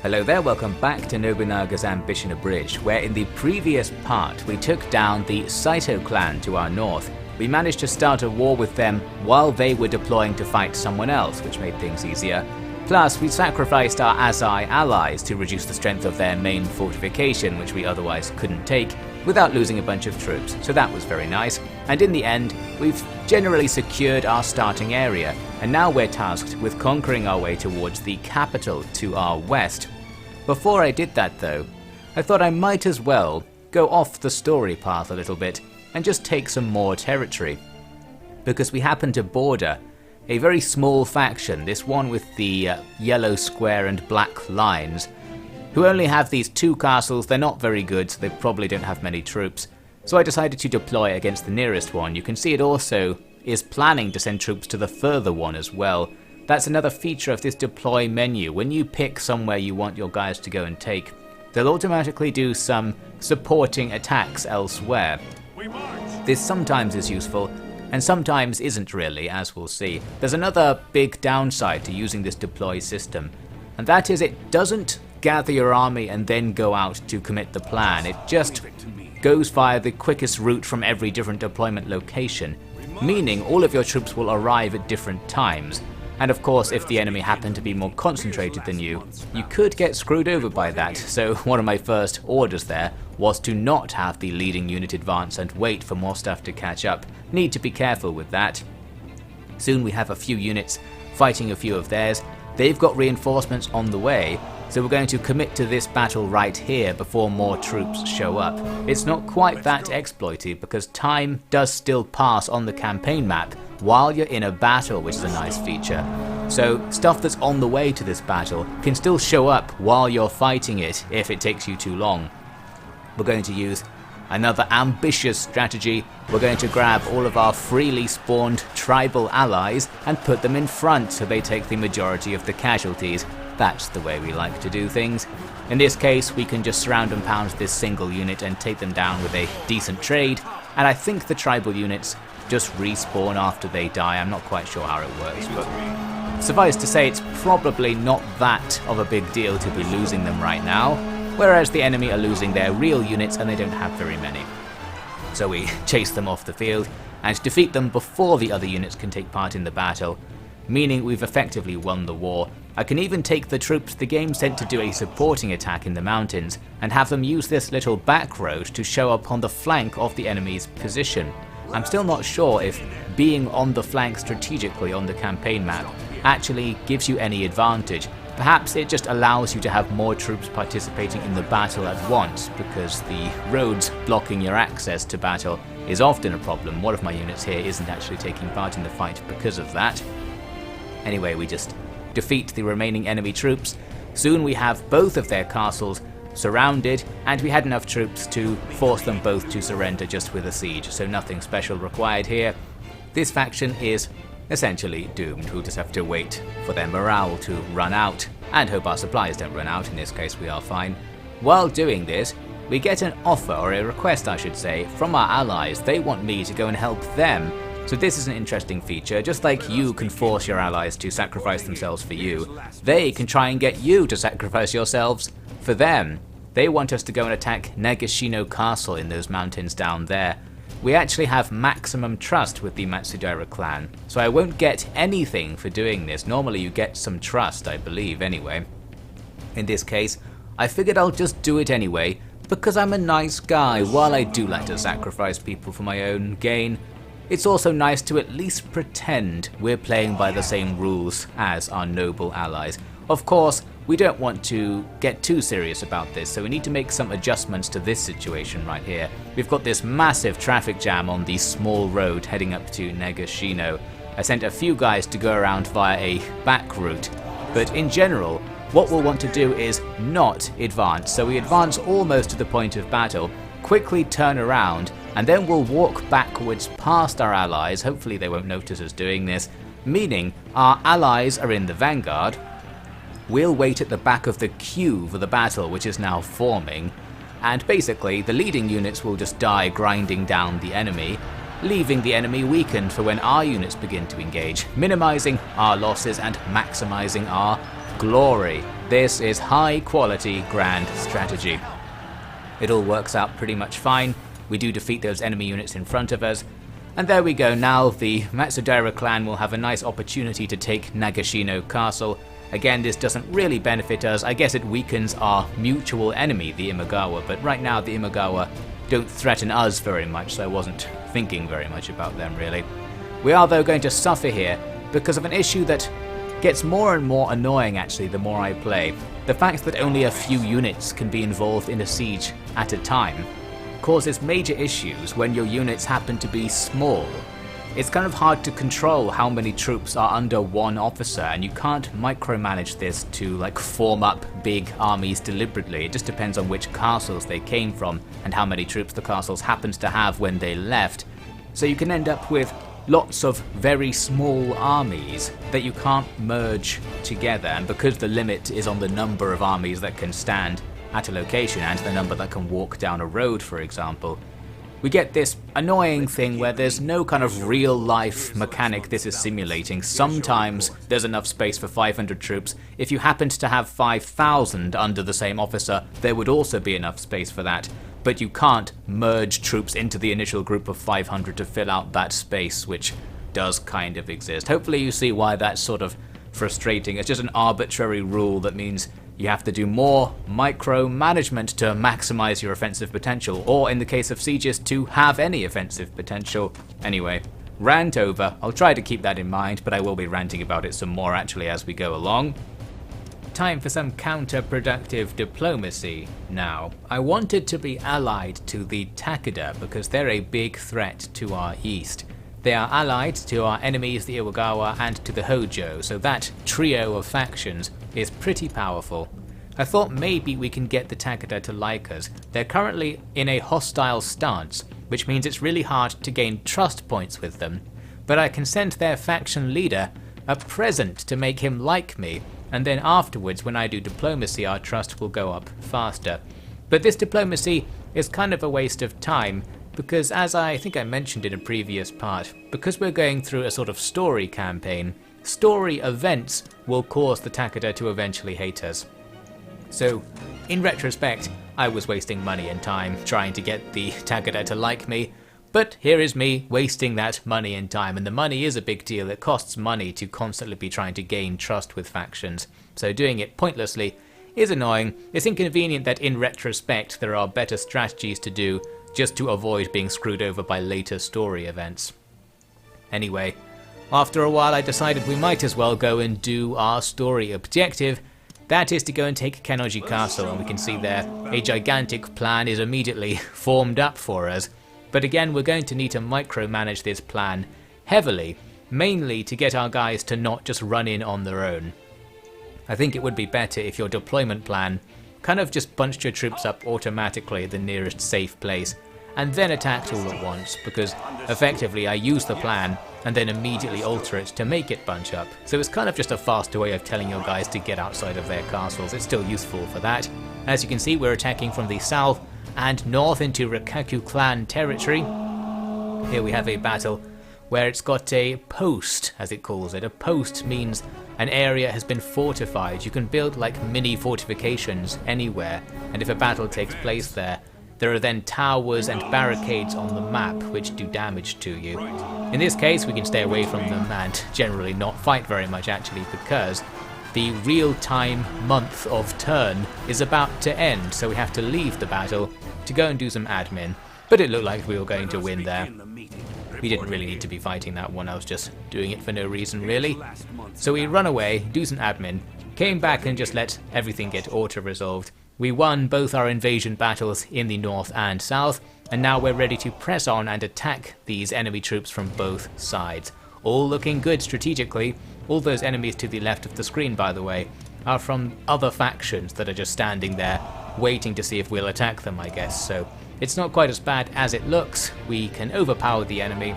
Hello there, welcome back to Nobunaga's Ambition Abridged, where in the previous part we took down the Saito clan to our north. We managed to start a war with them while they were deploying to fight someone else, which made things easier. Plus, we sacrificed our Azai allies to reduce the strength of their main fortification, which we otherwise couldn't take, without losing a bunch of troops, so that was very nice. And in the end, we've generally secured our starting area, and now we're tasked with conquering our way towards the capital to our west. Before I did that though, I thought I might as well go off the story path a little bit and just take some more territory, because we happen to border a very small faction, this one with the yellow square and black lines, who only have these 2 castles. They're not very good, so they probably don't have many troops. So I decided to deploy against the nearest one. You can see it also is planning to send troops to the further one as well. That's another feature of this deploy menu. When you pick somewhere you want your guys to go and take, they'll automatically do some supporting attacks elsewhere. This sometimes is useful, and sometimes isn't really, as we'll see. There's another big downside to using this deploy system, and that is it doesn't gather your army and then go out to commit the plan. It just goes via the quickest route from every different deployment location, meaning all of your troops will arrive at different times. And of course, if the enemy happen to be more concentrated than you could get screwed over by that. So one of my first orders there was to not have the leading unit advance and wait for more stuff to catch up. Need to be careful with that. Soon we have a few units fighting a few of theirs. They've got reinforcements on the way, so we're going to commit to this battle right here before more troops show up. It's not quite that exploited because time does still pass on the campaign map while you're in a battle, which is a nice feature. So stuff that's on the way to this battle can still show up while you're fighting it if it takes you too long. We're going to use another ambitious strategy. We're going to grab all of our freely spawned tribal allies and put them in front so they take the majority of the casualties. That's the way we like to do things. In this case, we can just surround and pound this single unit and take them down with a decent trade, and I think the tribal units just respawn after they die. I'm not quite sure how it works, but suffice to say it's probably not that of a big deal to be losing them right now, whereas the enemy are losing their real units and they don't have very many. So we chase them off the field and defeat them before the other units can take part in the battle, meaning we've effectively won the war. I can even take the troops the game sent to do a supporting attack in the mountains and have them use this little back road to show up on the flank of the enemy's position. I'm still not sure if being on the flank strategically on the campaign map actually gives you any advantage. Perhaps it just allows you to have more troops participating in the battle at once, because the roads blocking your access to battle is often a problem. One of my units here isn't actually taking part in the fight because of that. Anyway, we just defeat the remaining enemy troops. Soon we have both of their castles surrounded, and we had enough troops to force them both to surrender just with a siege, so nothing special required here. This faction is essentially doomed. We'll just have to wait for their morale to run out, and hope our supplies don't run out. In this case we are fine. While doing this, we get an offer, or a request I should say, from our allies. They want me to go and help them. So this is an interesting feature. Just like you can force your allies to sacrifice themselves for you, they can try and get you to sacrifice yourselves for them. They want us to go and attack Nagashino Castle in those mountains down there. We actually have maximum trust with the Matsudaira clan, so I won't get anything for doing this. Normally you get some trust, I believe, anyway. In this case, I figured I'll just do it anyway, because I'm a nice guy. While I do like to sacrifice people for my own gain, it's also nice to at least pretend we're playing by the same rules as our noble allies. Of course, we don't want to get too serious about this, so we need to make some adjustments to this situation right here. We've got this massive traffic jam on the small road heading up to Nagashino. I sent a few guys to go around via a back route, but in general, what we'll want to do is not advance. So we advance almost to the point of battle, quickly turn around, and then we'll walk backwards past our allies. Hopefully they won't notice us doing this, meaning our allies are in the vanguard. We'll wait at the back of the queue for the battle, which is now forming, and basically the leading units will just die grinding down the enemy, leaving the enemy weakened for when our units begin to engage, minimizing our losses and maximizing our glory. This is high quality grand strategy. It all works out pretty much fine. We do defeat those enemy units in front of us. And there we go, now the Matsudaira clan will have a nice opportunity to take Nagashino Castle. Again, this doesn't really benefit us. I guess it weakens our mutual enemy, the Imagawa, but right now the Imagawa don't threaten us very much, so I wasn't thinking very much about them really. We are though going to suffer here because of an issue that gets more and more annoying actually the more I play. The fact that only a few units can be involved in a siege at a time causes major issues when your units happen to be small. It's kind of hard to control how many troops are under one officer, and you can't micromanage this to like form up big armies deliberately. It just depends on which castles they came from and how many troops the castles happened to have when they left. So you can end up with lots of very small armies that you can't merge together, and because the limit is on the number of armies that can stand at a location and the number that can walk down a road, for example, we get this annoying thing where there's no kind of real life mechanic this is simulating. Sometimes there's enough space for 500 troops. If you happened to have 5,000 under the same officer, there would also be enough space for that. But you can't merge troops into the initial group of 500 to fill out that space, which does kind of exist. Hopefully you see why that's sort of frustrating. It's just an arbitrary rule that means you have to do more micromanagement to maximize your offensive potential, or in the case of sieges, to have any offensive potential. Anyway, rant over. I'll try to keep that in mind, but I will be ranting about it some more actually as we go along. Time for some counterproductive diplomacy now. I wanted to be allied to the Takeda because they're a big threat to our east. They are allied to our enemies the Iwagawa and to the Hojo, so that trio of factions is pretty powerful. I thought maybe we can get the Takeda to like us. They're currently in a hostile stance, which means it's really hard to gain trust points with them. But I can send their faction leader a present to make him like me, and then afterwards when I do diplomacy our trust will go up faster. But this diplomacy is kind of a waste of time, because as I think I mentioned in a previous part, because we're going through a sort of story campaign, story events will cause the Takeda to eventually hate us. So, in retrospect, I was wasting money and time trying to get the Takeda to like me, but here is me wasting that money and time, and the money is a big deal. It costs money to constantly be trying to gain trust with factions, so doing it pointlessly is annoying. It's inconvenient that in retrospect there are better strategies to do just to avoid being screwed over by later story events. Anyway, after a while I decided we might as well go and do our story objective. That is to go and take Kenoji Castle, and we can see there a gigantic plan is immediately formed up for us. But again, we're going to need to micromanage this plan heavily, mainly to get our guys to not just run in on their own. I think it would be better if your deployment plan kind of just bunched your troops up automatically at the nearest safe place and then attacked all at once, because effectively I use the plan and then immediately alter it to make it bunch up. So it's kind of just a faster way of telling your guys to get outside of their castles. It's still useful for that. As you can see, we're attacking from the south and north into Rikaku clan territory. Here we have a battle where it's got a post, as it calls it. A post means an area has been fortified. You can build like mini fortifications anywhere, and if a battle takes place there, there are then towers and barricades on the map which do damage to you. In this case we can stay away from them and generally not fight very much actually, because the real-time month of turn is about to end, so we have to leave the battle to go and do some admin. But it looked like we were going to win there. We didn't really need to be fighting that one, I was just doing it for no reason really. So we run away, do some admin, came back and just let everything get auto-resolved. We won both our invasion battles in the north and south, and now we're ready to press on and attack these enemy troops from both sides. All looking good strategically. All those enemies to the left of the screen, by the way, are from other factions that are just standing there waiting to see if we'll attack them, I guess. So it's not quite as bad as it looks. We can overpower the enemy.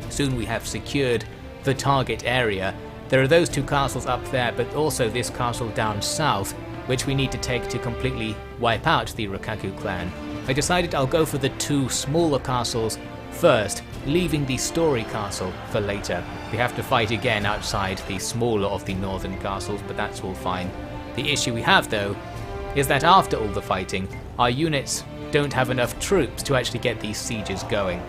Soon we have secured the target area. There are those two castles up there, but also this castle down south, which we need to take to completely wipe out the Rikaku clan. I decided I'll go for the two smaller castles first, leaving the story castle for later. We have to fight again outside the smaller of the northern castles, but that's all fine. The issue we have though is that after all the fighting, our units don't have enough troops to actually get these sieges going.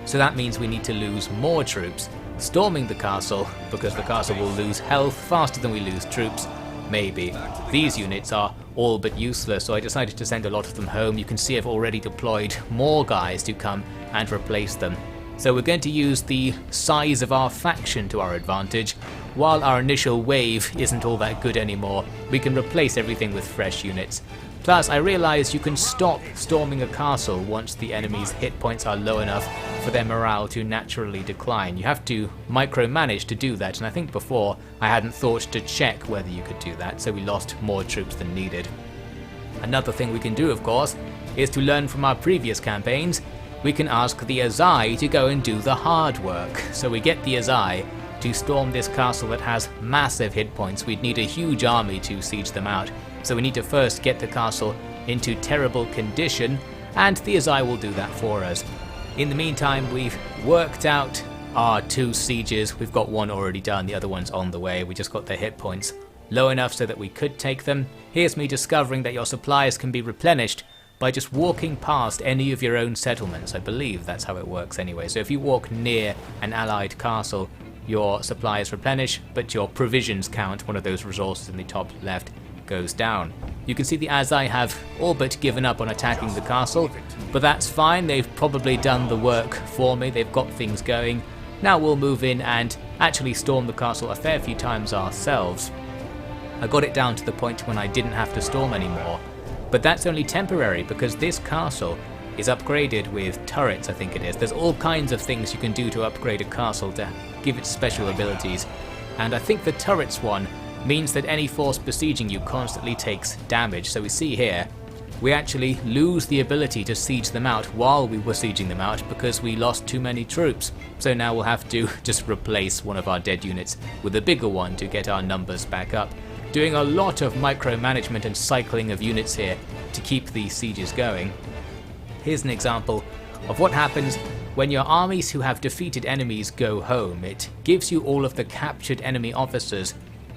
So that means we need to lose more troops storming the castle, because the castle will lose health faster than we lose troops. Maybe. These units are all but useless, so I decided to send a lot of them home. You can see I've already deployed more guys to come and replace them. So we're going to use the size of our faction to our advantage. While our initial wave isn't all that good anymore, we can replace everything with fresh units. Plus, I realised you can stop storming a castle once the enemy's hit points are low enough for their morale to naturally decline. You have to micromanage to do that, and I think before I hadn't thought to check whether you could do that, so we lost more troops than needed. Another thing we can do, of course, is to learn from our previous campaigns. We can ask the Azai to go and do the hard work. So we get the Azai to storm this castle that has massive hit points. We'd need a huge army to siege them out. So we need to first get the castle into terrible condition, and the Azai will do that for us. In the meantime, we've worked out our 2 sieges. We've got one already done, the other one's on the way. We just got their hit points low enough so that we could take them. Here's me discovering that your supplies can be replenished by just walking past any of your own settlements. I believe that's how it works anyway. So if you walk near an allied castle, your supplies replenish, but your provisions count, one of those resources in the top left, goes down. You can see the Azai have all but given up on attacking the castle, but that's fine. They've probably done the work for me. They've got things going. Now we'll move in and actually storm the castle a fair few times ourselves. I got it down to the point when I didn't have to storm anymore, but that's only temporary because this castle is upgraded with turrets, I think it is. There's all kinds of things you can do to upgrade a castle to give it special abilities, and I think the turrets one means that any force besieging you constantly takes damage. So we see here, we actually lose the ability to siege them out while we were sieging them out because we lost too many troops. So now we'll have to just replace one of our dead units with a bigger one to get our numbers back up. Doing a lot of micromanagement and cycling of units here to keep these sieges going. Here's an example of what happens when your armies who have defeated enemies go home. It gives you all of the captured enemy officers.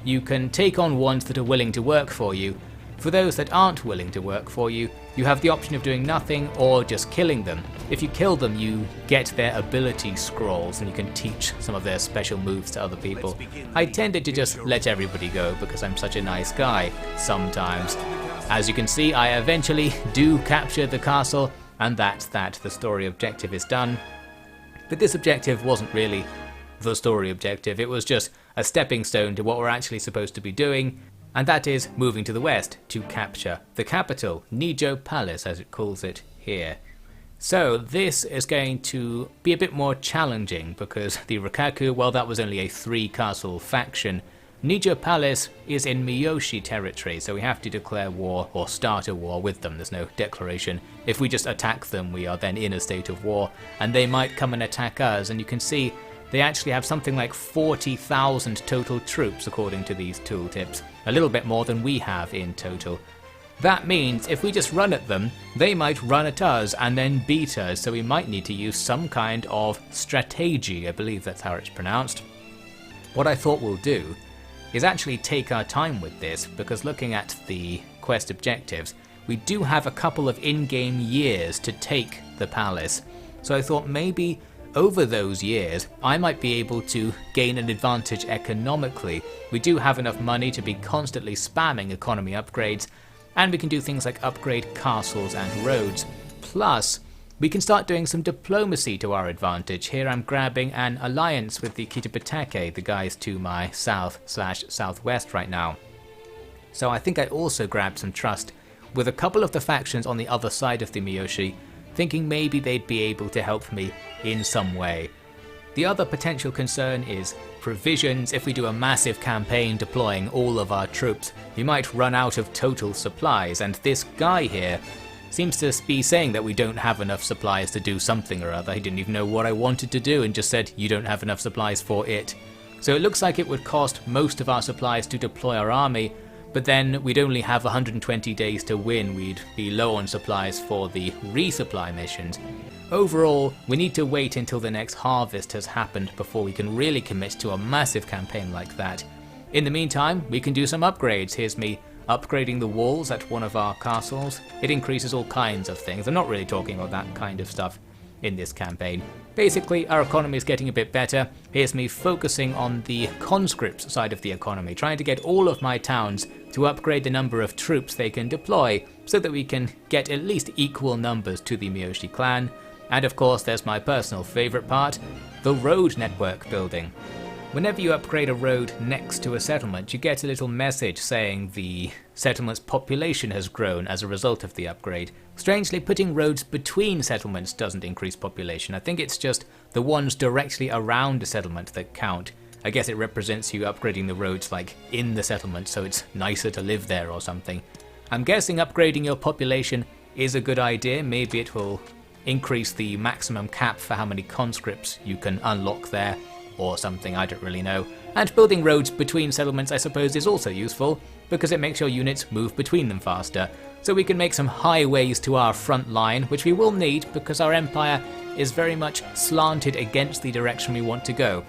You can take on ones that are willing to work for you. For those that aren't willing to work for you, you have the option of doing nothing or just killing them. If you kill them, you get their ability scrolls and you can teach some of their special moves to other people. I tended to just let everybody go because I'm such a nice guy sometimes. As you can see, I eventually do capture the castle, and that's that. The story objective is done. But this objective wasn't really the story objective. It was just a stepping stone to what we're actually supposed to be doing, and that is moving to the west to capture the capital, Nijo Palace as it calls it here. So this is going to be a bit more challenging because the Rikaku, well, that was only a 3-castle faction. Nijo Palace is in Miyoshi territory, so we have to declare war or start a war with them. There's no declaration. If we just attack them, we are then in a state of war, and they might come and attack us, and you can see they actually have something like 40,000 total troops according to these tooltips, a little bit more than we have in total. That means if we just run at them, they might run at us and then beat us, so we might need to use some kind of strategy, I believe that's how it's pronounced. What I thought we'll do is actually take our time with this, because looking at the quest objectives, we do have a couple of in-game years to take the palace. So I thought maybe over those years, I might be able to gain an advantage economically. We do have enough money to be constantly spamming economy upgrades, and we can do things like upgrade castles and roads. Plus, we can start doing some diplomacy to our advantage. Here I'm grabbing an alliance with the Kitapatake, the guys to my south/southwest right now. So I think I also grabbed some trust with a couple of the factions on the other side of the Miyoshi, thinking maybe they'd be able to help me in some way. The other potential concern is provisions. If we do a massive campaign deploying all of our troops, we might run out of total supplies, and this guy here seems to be saying that we don't have enough supplies to do something or other. He didn't even know what I wanted to do and just said, you don't have enough supplies for it. So it looks like it would cost most of our supplies to deploy our army, but then we'd only have 120 days to win. We'd be low on supplies for the resupply missions. Overall, we need to wait until the next harvest has happened before we can really commit to a massive campaign like that. In the meantime, we can do some upgrades. Here's me upgrading the walls at one of our castles. It increases all kinds of things. I'm not really talking about that kind of stuff in this campaign. Basically, our economy is getting a bit better. Here's me focusing on the conscripts side of the economy, trying to get all of my towns to upgrade the number of troops they can deploy so that we can get at least equal numbers to the Miyoshi clan. And of course, there's my personal favorite part, the road network building. Whenever you upgrade a road next to a settlement, you get a little message saying the settlement's population has grown as a result of the upgrade. Strangely, putting roads between settlements doesn't increase population. I think it's just the ones directly around a settlement that count. I guess it represents you upgrading the roads like in the settlement, so it's nicer to live there or something. I'm guessing upgrading your population is a good idea. Maybe it will increase the maximum cap for how many conscripts you can unlock there, or something, I don't really know. And building roads between settlements, I suppose, is also useful, because it makes your units move between them faster. So we can make some highways to our front line, which we will need because our empire is very much slanted against the direction we want to go.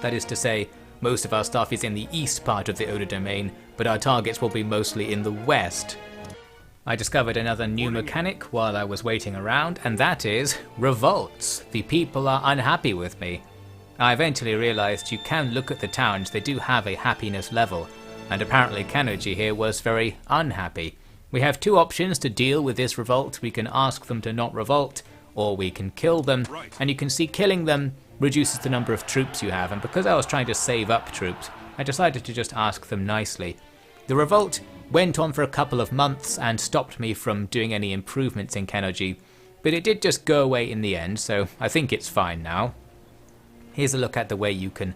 That is to say, most of our stuff is in the east part of the Oda domain, but our targets will be mostly in the west. I discovered another new mechanic while I was waiting around, and that is revolts. The people are unhappy with me. I eventually realised you can look at the towns, they do have a happiness level, and apparently Kenoji here was very unhappy. We have two options to deal with this revolt. We can ask them to not revolt, or we can kill them, and you can see killing them reduces the number of troops you have, and because I was trying to save up troops, I decided to just ask them nicely. The revolt went on for a couple of months and stopped me from doing any improvements in Kenoji, but it did just go away in the end, so I think it's fine now. Here's a look at the way you can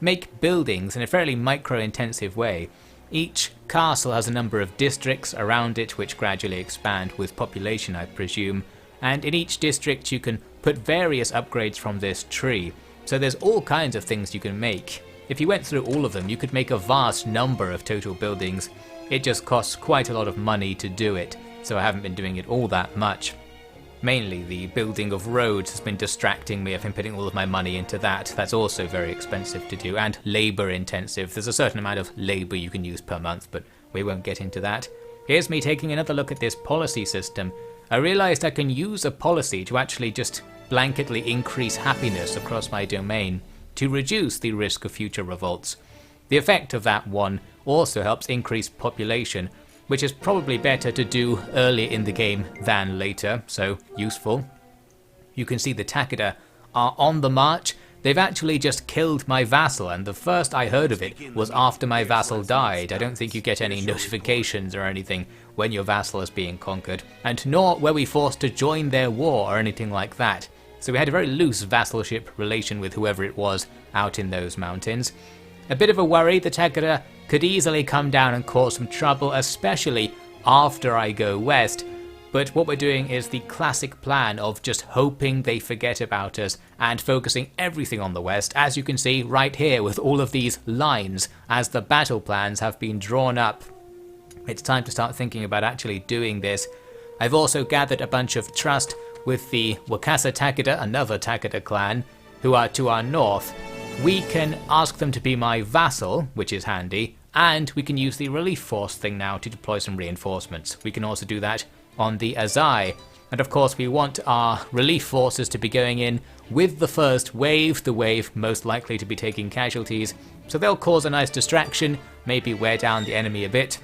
make buildings in a fairly micro-intensive way. Each castle has a number of districts around it which gradually expand with population, I presume, and in each district you can put various upgrades from this tree. So there's all kinds of things you can make. If you went through all of them, you could make a vast number of total buildings. It just costs quite a lot of money to do it, so I haven't been doing it all that much. Mainly the building of roads has been distracting me. I've been putting all of my money into that. That's also very expensive to do and labour intensive. There's a certain amount of labour you can use per month, but we won't get into that. Here's me taking another look at this policy system. I realised I can use a policy to actually just blanketly increase happiness across my domain to reduce the risk of future revolts. The effect of that one also helps increase population, which is probably better to do earlier in the game than later, so useful. You can see the Takeda are on the march. They've actually just killed my vassal, and the first I heard of it was after my vassal died. I don't think you get any notifications or anything when your vassal is being conquered, and nor were we forced to join their war or anything like that. So we had a very loose vassalship relation with whoever it was out in those mountains. A bit of a worry, the Takeda could easily come down and cause some trouble, especially after I go west. But what we're doing is the classic plan of just hoping they forget about us and focusing everything on the west, as you can see right here with all of these lines as the battle plans have been drawn up. It's time to start thinking about actually doing this. I've also gathered a bunch of trust with the Wakasa Takeda, another Takeda clan, who are to our north. We can ask them to be my vassal, which is handy, and we can use the relief force thing now to deploy some reinforcements. We can also do that on the Azai, and of course we want our relief forces to be going in with the first wave, the wave most likely to be taking casualties, so they'll cause a nice distraction, maybe wear down the enemy a bit,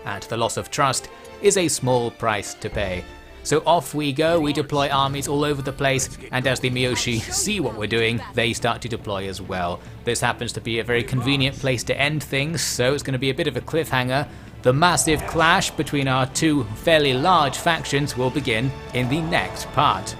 and the loss of trust is a small price to pay. So off we go, we deploy armies all over the place, and as the Miyoshi see what we're doing, they start to deploy as well. This happens to be a very convenient place to end things, so it's going to be a bit of a cliffhanger. The massive clash between our two fairly large factions will begin in the next part.